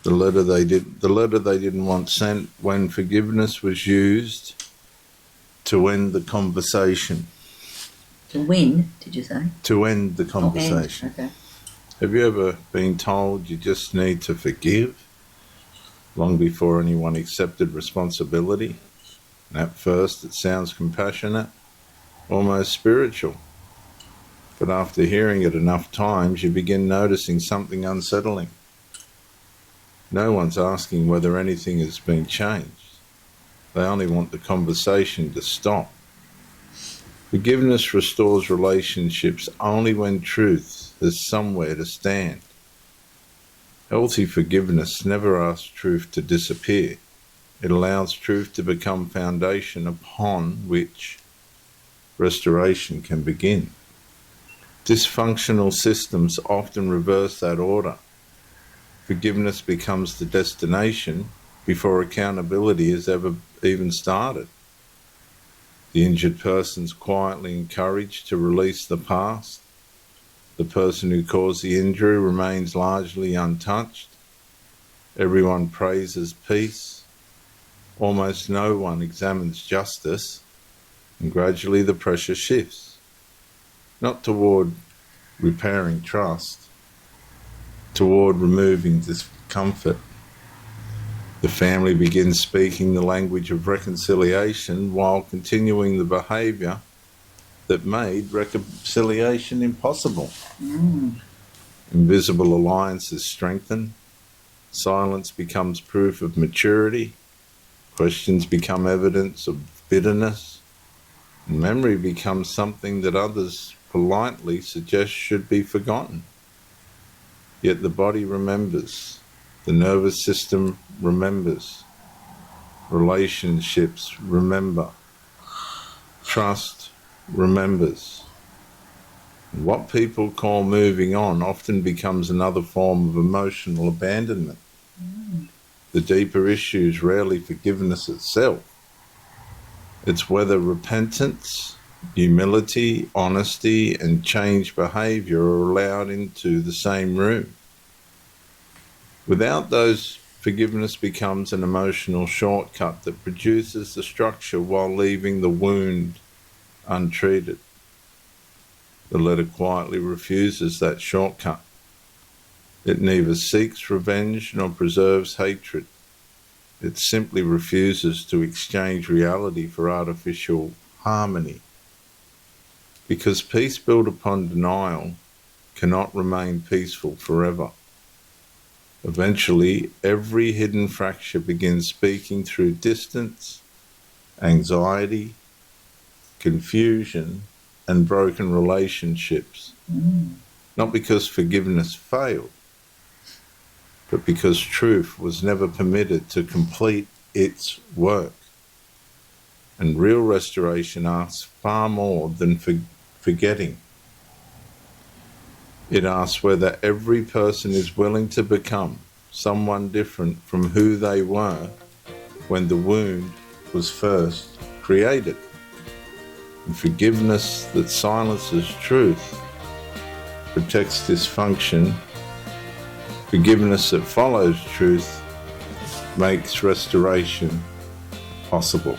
The letter they didn't want sent when forgiveness was used to end the conversation. To win, did you say? To end the conversation. Okay. Have you ever been told you just need to forgive long before anyone accepted responsibility? And at first it sounds compassionate, almost spiritual. But after hearing it enough times, you begin noticing something unsettling. No one's asking whether anything has been changed. They only want the conversation to stop. Forgiveness restores relationships only when truth has somewhere to stand. Healthy forgiveness never asks truth to disappear. It allows truth to become foundation upon which restoration can begin. Dysfunctional systems often reverse that order. Forgiveness becomes the destination before accountability has ever even started. The injured person's quietly encouraged to release the past. The person who caused the injury remains largely untouched. Everyone praises peace. Almost no one examines justice, and gradually the pressure shifts, not toward repairing trust, toward removing discomfort. The family begins speaking the language of reconciliation while continuing the behaviour that made reconciliation impossible. Invisible alliances strengthen. Silence becomes proof of maturity. Questions become evidence of bitterness. And memory becomes something that others politely suggest should be forgotten. Yet the body remembers. The nervous system remembers. Relationships remember. Trust remembers. What people call moving on often becomes another form of emotional abandonment. The deeper issue is rarely forgiveness itself. It's whether repentance, humility, honesty, and changed behaviour are allowed into the same room. Without those, forgiveness becomes an emotional shortcut that produces the structure while leaving the wound untreated. The letter quietly refuses that shortcut. It neither seeks revenge nor preserves hatred. It simply refuses to exchange reality for artificial harmony. Because peace built upon denial cannot remain peaceful forever. Eventually, every hidden fracture begins speaking through distance, anxiety, confusion, and broken relationships. Not because forgiveness failed, but because truth was never permitted to complete its work. And real restoration asks far more than forgetting. It asks whether every person is willing to become someone different from who they were when the wound was first created. And forgiveness that silences truth protects dysfunction. Forgiveness that follows truth makes restoration possible.